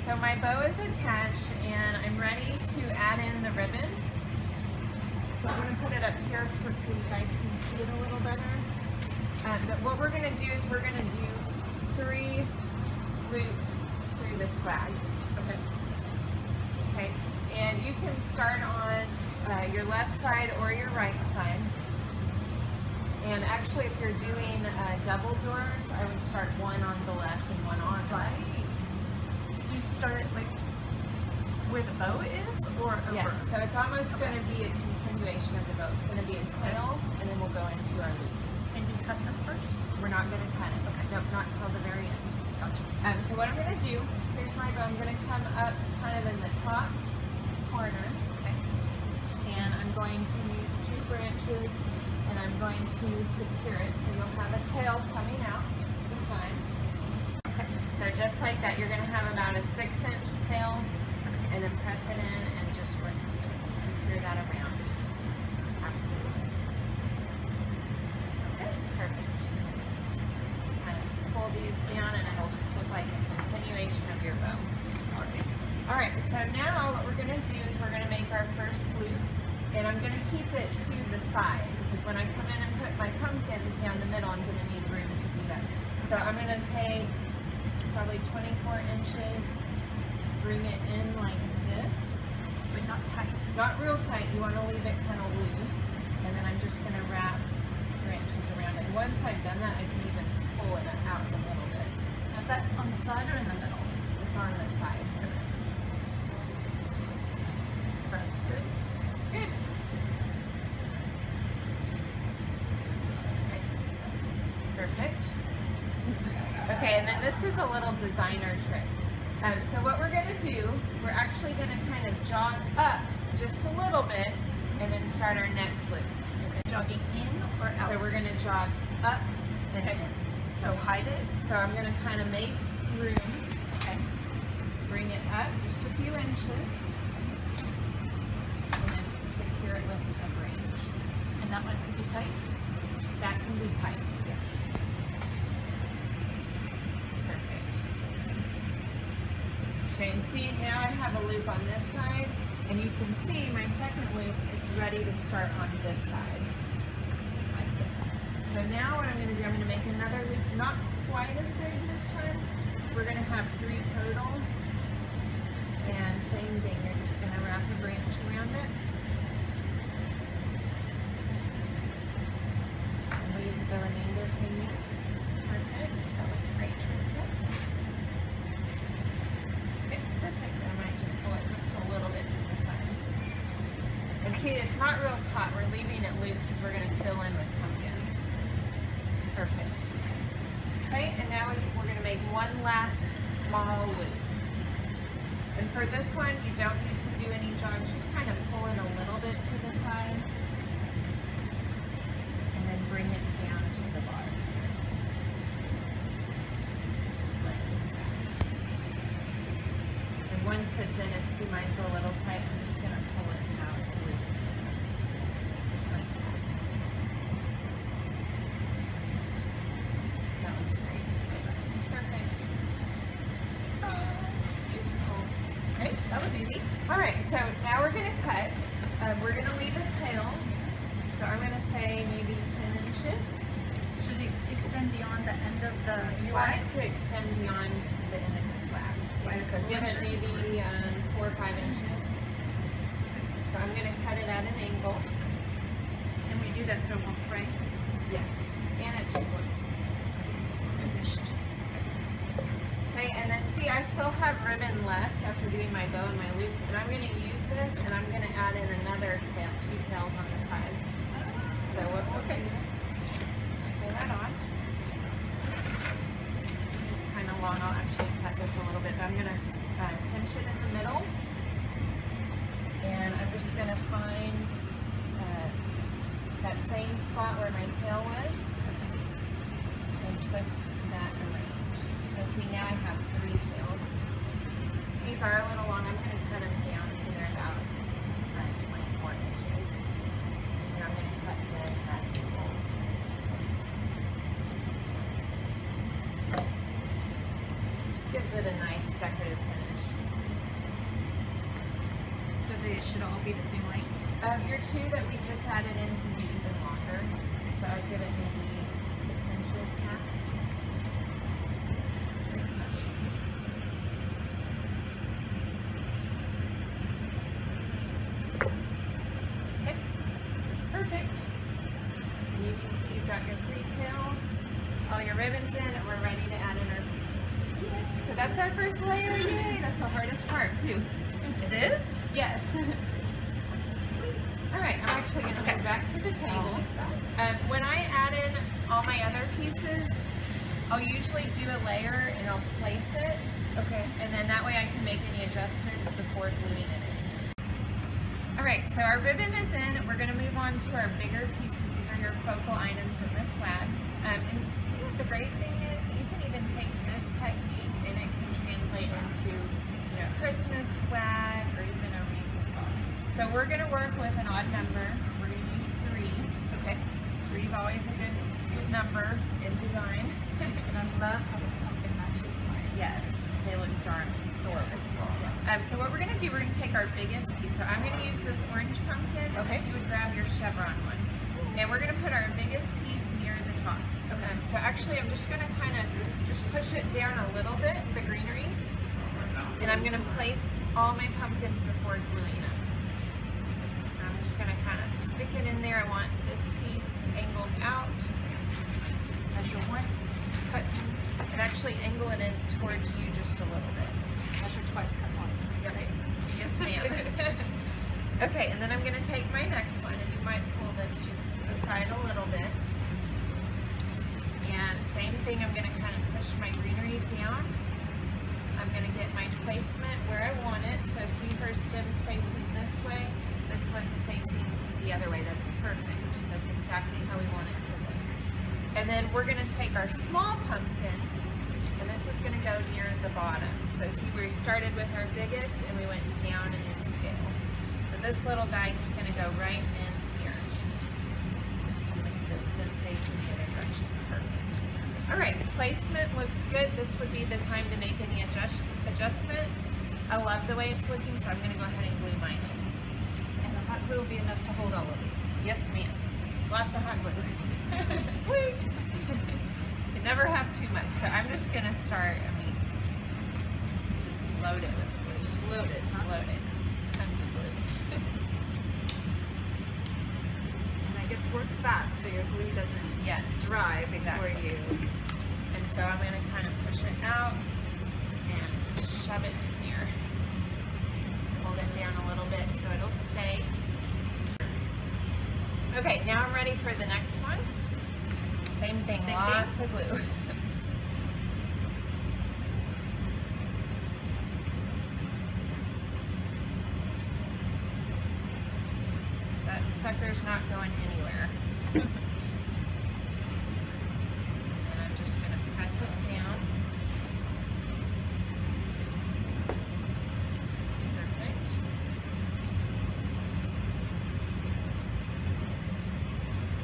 So my bow is attached and I'm ready to add in the ribbon. I'm going to put it up here so you guys can see it a little better. But what we're going to do is we're going to do 3 loops through the swag. Okay. Okay. And you can start on your left side or your right side. And actually, if you're doing double doors, I would start one on the left and one on the right. Do you start it like where the bow is, or over? Yeah, so it's almost going to be a continuation of the bow. It's going to be a tail, and then we'll go into our loops. And do you cut this first? We're not going to cut it. Okay. Nope, not till the very end. Gotcha. So what I'm going to do, here's my bow. I'm going to come up kind of in the top corner. Okay. And I'm going to use 2 branches, and I'm going to secure it. So you'll have a tail coming out the side. Okay. So just like that, you're going to have about a 6-inch tail, and then press it in and just secure that around. Absolutely. Okay, perfect. Just kind of pull these down and it'll just look like a continuation of your bow. Alright, so now what we're going to do is we're going to make our first loop, and I'm going to keep it to the side because when I come in and put my pumpkins down the middle, I'm going to need room to do that. So I'm going to take probably 24 inches, bring it in like this, But not tight. not real tight, you want to leave it kind of loose, and then I'm just going to wrap branches around it. Once I've done that, I can even pull it out a little bit. Is that on the side or in the middle? It's on the side. Is that good? It's good. Okay. Perfect. Okay, and then this is a little designer trick. So what we're going to do, we're actually going to kind of jog up just a little bit and then start our next loop. Jogging in or out? So we're going to jog up and Okay. in. So hide it. So I'm going to kind of make room, Okay. bring it up just a few inches, and then secure it with a branch. And that one could be tight? That can be tight, yes. Perfect. Okay, and see, now I have a loop on this side, and you can see my second loop is ready to start on this side, like this. So now what I'm going to do, I'm going to make another loop, not quite as big this time. We're going to have 3 total, and same thing, you're just going to wrap a branch around it. And leave the remainder hanging. Perfect, that looks great, Trista. Okay, perfect. I might just pull it just a little bit to the side. And see, it's not real taut. We're leaving it loose because we're going to fill in with pumpkins. Perfect. Okay, and now we're going to make one last small loop. And for this one, you don't need to do any jogs. Just kind of pull it a little bit to the side. And then bring it down to the bottom. Just like that. And once it's in it, see mine's a little tight, I'm just going to pull it out to loosen it. Just like that. That looks great. Perfect. Beautiful. Okay, that was easy. Alright, so now we're going to cut. We're going to leave a tail. So I'm going to say maybe 10 inches. Should it extend beyond the end of the You want swag? it to extend beyond the end of the swag. Like So give it inches, maybe 4 or 5 inches. So I'm going to cut it at an angle. And we do that so it won't fray? Yes. And it just looks finished. Okay, and then see, I still have ribbon left after doing my bow and my loops, and I'm going to use this, and I'm going to add in another tail, 2 tails on the side. So what we'll do, pull that on. This is kind of long. I'll actually cut this a little bit, but I'm going to cinch it in the middle, and I'm just going to find that same spot where my tail was, and twist that around. So see, now I have 3 tails. These are a little long. I'm going to cut them down to they're about 24 inches. And I'm going to cut them at angles. Just gives it a nice decorative finish. So they should all be the same length? Your two that we just added in can be even longer. So I'd give it maybe 6 inches past. Okay, perfect. And you can see you've got your 3 tails, all your ribbons in, and we're ready to add in our pieces. So that's our first layer, yay! That's the hardest part too. It is? Yes. All right, I'm actually going to go back to the table. When I add in all my other pieces, I'll usually do a layer and I'll place it. Okay. And then that way I can make any adjustments before gluing it in. All right, so our ribbon is in. We're going to move on to our bigger pieces. These are your focal items in this swag. And you know what the great thing is? You can even take this technique and it can translate into Christmas swag or even a wreath as well. So we're going to work with an odd number. We're going to use 3. Okay. 3 is always a good number in design. And I love how this pumpkin matches mine. Yes, they look darn adorable. Yes. So what we're going to do, we're going to take our biggest piece. So I'm going to use this orange pumpkin. Okay. You would grab your chevron one. And we're going to put our biggest piece near the top. So actually I'm just going to kind of just push it down a little bit, the greenery. And I'm going to place all my pumpkins before gluing them. I'm just going to kind of stick it in there. I want this piece angled out. Measure once, cut. And actually angle it in towards you just a little bit. Measure twice, cut once. Right. Yes, ma'am. Okay, and then I'm going to take my next one, and you might pull this just to the side a little bit. And same thing, I'm going to kind of push my greenery down. I'm going to get my placement where I want it. So see her stem's facing this way, this one's facing the other way. That's perfect. That's exactly how we want it to look. And then we're going to take our small pumpkin, and this is going to go near the bottom. So see, we started with our biggest and we went down and in scale. So this little guy is going to go right in here. Make this stem facing the other direction. Perfect. All right, placement looks good. This would be the time to make any adjustments. I love the way it's looking, so I'm going to go ahead and glue mine in. And the hot glue will be enough to hold all of these. Yes, ma'am. Lots of hot glue. Sweet. You never have too much. So I'm just going to start, just load it with glue. Just load it, huh? Load it. Tons of glue. And I guess work fast so your glue doesn't Yes. dry before Exactly. you. And so I'm going to kind of push it out and shove it in here. Hold it down a little bit so it'll stay. Okay, now I'm ready for the next one. Same thing, Same lots of glue. That sucker's not going anywhere. And I'm just going to press it down. Perfect.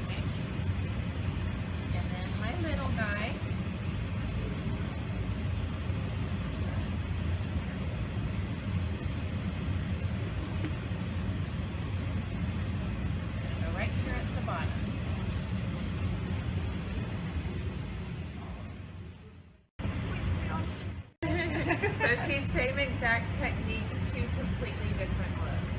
Okay. And then my middle guy. It's going to go right here at the bottom. So see, same exact technique, 2 completely different looks.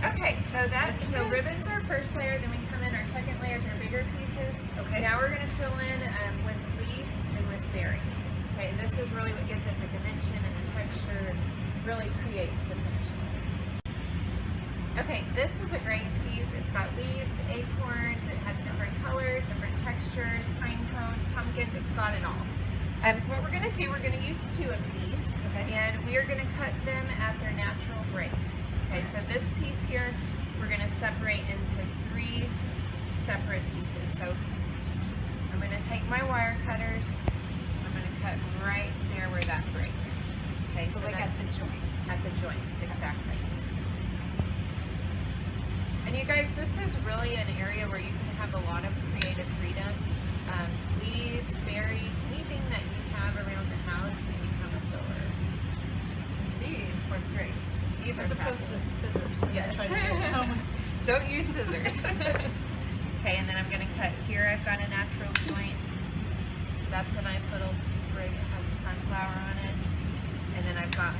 Okay, so ribbons are first layer, then we come in, our second layers are bigger pieces. Okay. Now we're gonna fill in with leaves and with berries. Okay, and this is really what gives it the dimension and the texture and really creates the finished look. Okay, this is a great piece. It's got leaves, acorns, it has different colors, different textures, pine cones, pumpkins, it's got it all. So what we're going to do, we're going to use 2 of these, Okay. and we are going to cut them at their natural breaks. Okay, so this piece here, we're going to separate into 3 separate pieces. So I'm going to take my wire cutters, I'm going to cut right there where that breaks. Okay, So like at that's the joints. at the joints, exactly. And you guys, this is really an area where you can have a lot of creative freedom. Leaves, berries, anything that you have around the house can become a Don't use scissors. Okay, and then I'm gonna cut here. I've got a natural joint. That's a nice little sprig. It has a sunflower on it. And then I've got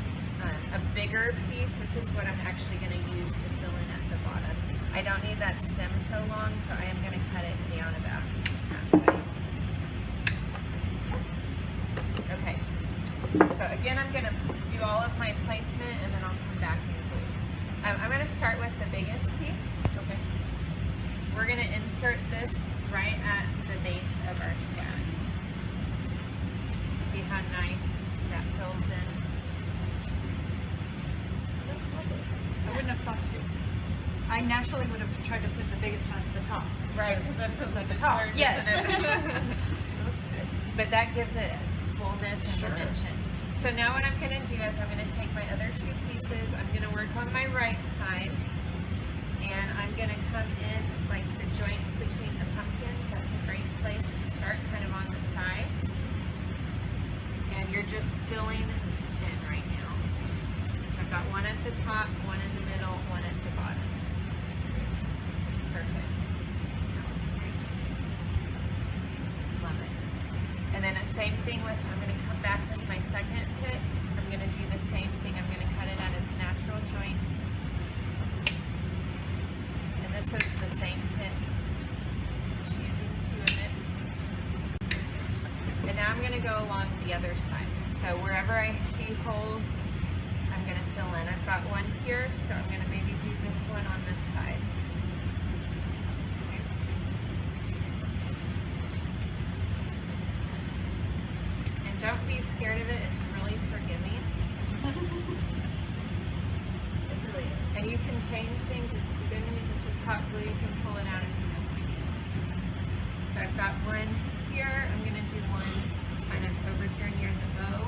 a bigger piece. This is what I'm actually gonna use to fill in at the bottom. I don't need that stem so long, so I am gonna cut it down about halfway. Okay. So again, I'm gonna do all of my placement and then I'll come back and glue. I'm gonna start with the biggest piece. Okay. We're gonna insert this right at the base of our stack. See how nice that fills in? That's lovely. I wouldn't have thought to do this. I naturally would have tried to put the biggest one at the top. Right, because that's what we just top. learned, Yes. isn't it? Looks good. But that gives it fullness and Sure. dimension. So now what I'm gonna do is I'm gonna take my other two pieces, I'm gonna work on my right side, and I'm gonna come in like the joints between the pumpkins. That's a great place to start, kind of on the sides. And you're just filling in right now. So I've got one at the top, one in the middle, one at the bottom. Perfect. That looks great. Love it. And then the same thing with, I'm going to come back with my second pit. I'm going to do the same thing. I'm going to cut it at its natural joints. And this is the same pit. Choosing two of it. And now I'm going to go along the other side. So wherever I see holes, I'm going to fill in. I've got one here, so I'm going to maybe do this one on this side. Okay. And don't be scared of it. It's really forgiving. It really is. And you can change things. The good news is just hot glue. You can pull it out if you want. So I've got one here. I'm going to do one kind of over here near the bow.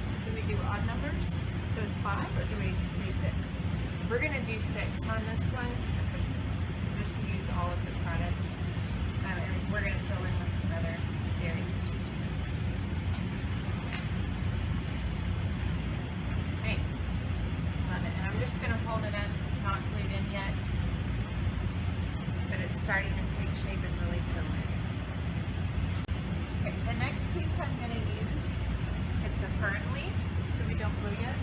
So do we do odd numbers? So it's 5, or do we do 6? We're going to do 6 on this one. Just use all of the product. And we're going to fill in with some other berries too. So. Hey, love it. And I'm just going to hold it up. It's not glued in yet. But it's starting to take shape and really fill in. Okay, the next piece I'm going to use, it's a fern leaf. So we don't glue yet?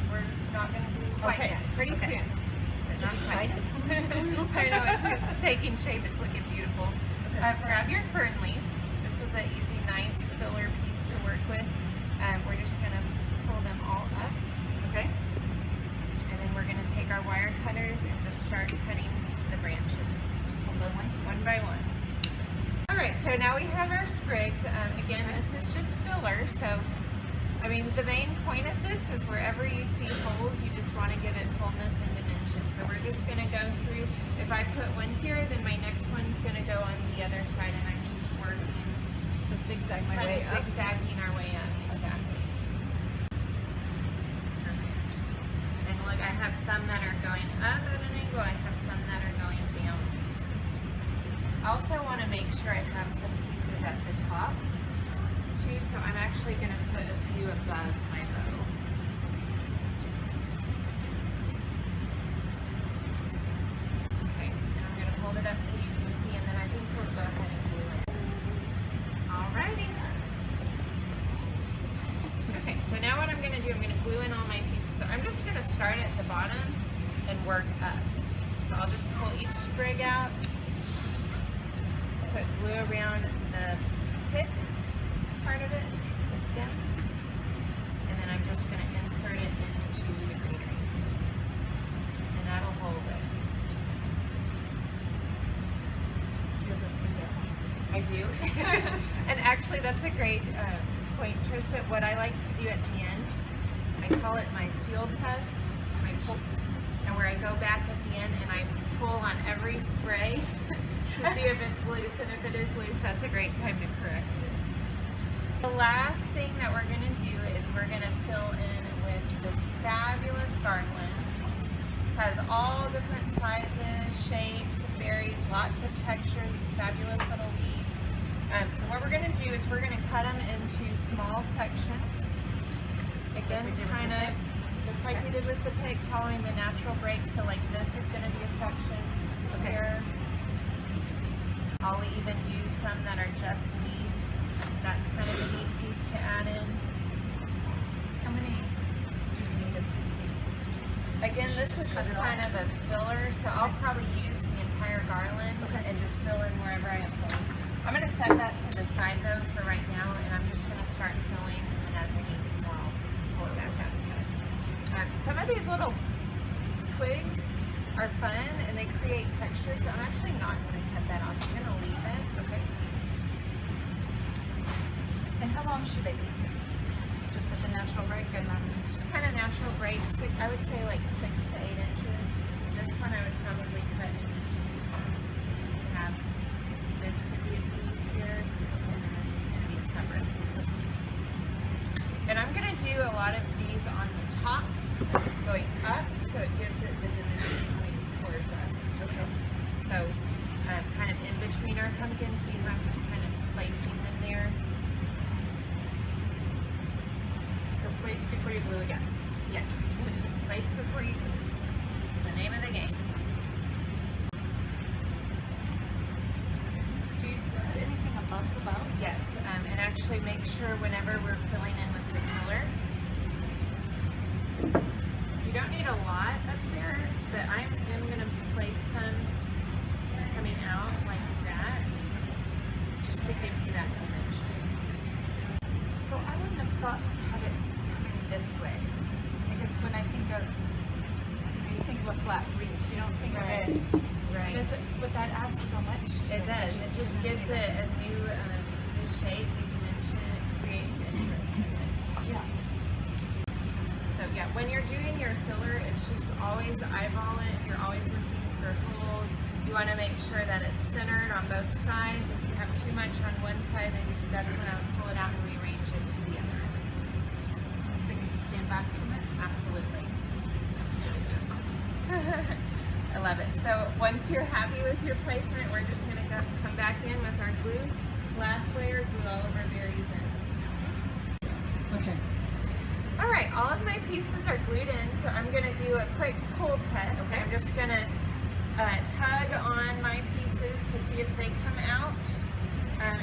We're not going to glue quite Okay, yet. Pretty okay. soon. But not quite. Excited? I know, it's taking shape. It's looking beautiful. Grab your fern leaf. This is an easy, nice filler piece to work with. We're just going to pull them all up. Okay. And then we're going to take our wire cutters and just start cutting the branches. One by one? One by one. Alright, so now we have our sprigs. Again, this is just filler, so I mean, the main point of this is wherever you see holes, you just want to give it fullness and dimension. So we're just going to go through, if I put one here, then my next one's going to go on the other side, and I'm just working, So zigzag my kind way of up. zigzagging our way up. Exactly. Perfect. And look, I have some that are going up at an angle, I have some that are going down. I also want to make sure I have some pieces at the top too, so I'm actually going to put a few above my bow. Okay, and I'm going to hold it up so you can see, and then I think we'll go ahead and glue it. Alrighty. Okay, so now what I'm going to do, I'm going to glue in all my pieces. So I'm just going to start at the bottom and work up. So I'll just pull each sprig out, put glue around the tip part of it, the stem, and then I'm just going to insert it into the greenery, and that'll hold it. Do you have a video? I do. And actually that's a great point, Trista. What I like to do at the end, I call it my field test, my pull, and where I go back at the end and I pull on every spray to see if it's loose, and if it is loose, that's a great time to correct it. The last thing that we're going to do is we're going to fill in with this fabulous garland. Has all different sizes, shapes, and berries, lots of texture, these fabulous little leaves. So what we're going to do is we're going to cut them into small sections. Again, kind of just like we did with the pig, following the natural break. So like this is going to be a section here. I'll even do some that are just leaves. That's kind of a neat piece to add in. How many do you need of these? Again, this is just kind of a filler, so I'll probably use the entire garland and just fill in wherever I have holes. I'm going to set that to the side though for right now, and I'm just going to start filling, and then as I need some more, I'll pull it back out. Some of these little twigs are fun, and they create texture, so I'm actually not going to cut that off. I'm going to leave it. Okay. And how long should they be? Just at the natural break, and then Just kind of natural breaks. I would say like 6 to 8 inches. This one I would probably cut into 2 parts. So you can have, this could be a piece here, and then this is going to be a separate piece. And I'm going to do a lot of these on the top, going up, so it gives it the dimension coming towards us. Okay. So kind of in between our pumpkins, so I'm just kind of placing them there. So place before you glue again. Yes. Place before you glue. It's the name of the game. do you put anything above the bow? Yes, and actually make sure whenever we're filling in with the filler, you don't need a lot up there, but I am going to place some coming out like that, just to give you that dimension. So I wouldn't have thought to have it coming this way. I guess when I think of, you think of a flat wreath, you don't think of it. Right. But that adds so much to it. It does. It just gives it a new shape, new dimension. It creates interest in it. Yeah. So yeah, when you're doing your filler, it's just always eyeball it. You're always looking for holes. You want to make sure that it's centered on both sides. If you have too much on one side, then that's when I would pull it out and rearrange it to the other. So you just stand back from it. Absolutely. So cool. I love it. So once you're happy with your placement, we're just going to come back in with our glue. Last layer, glue all of our berries in. Okay. All right, all of my pieces are glued in, so I'm going to do a quick pull test. Okay. I'm just going to tug on my pieces to see if they come out.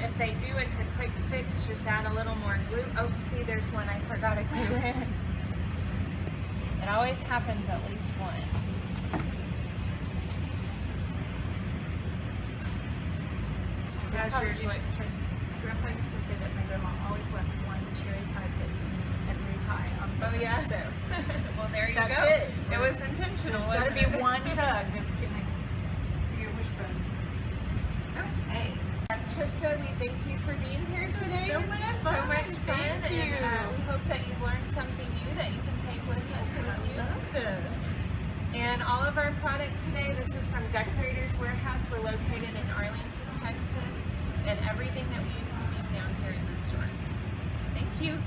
If they do, it's a quick fix. Just add a little more glue. Oh, see, there's one I forgot to glue in. It always happens at least once. How's yours look, Trista? Grandpa used to say that my grandma always left one cherry pie bit every pie on Oh purpose. yeah. So Well, there you that's go. it. It was intentional. There's got to be wasn't it? one tug that's gonna be your wishbone. Hey, Trista, we thank you for being here This was today. so much Yes, fun. So much fun. Thank you. And we hope that you've learned something new that you can take with you. I love this. And all of our product today, this is from Decorators Warehouse. We're located in Arlington, Texas. And everything that we use can be found here in the store. Thank you.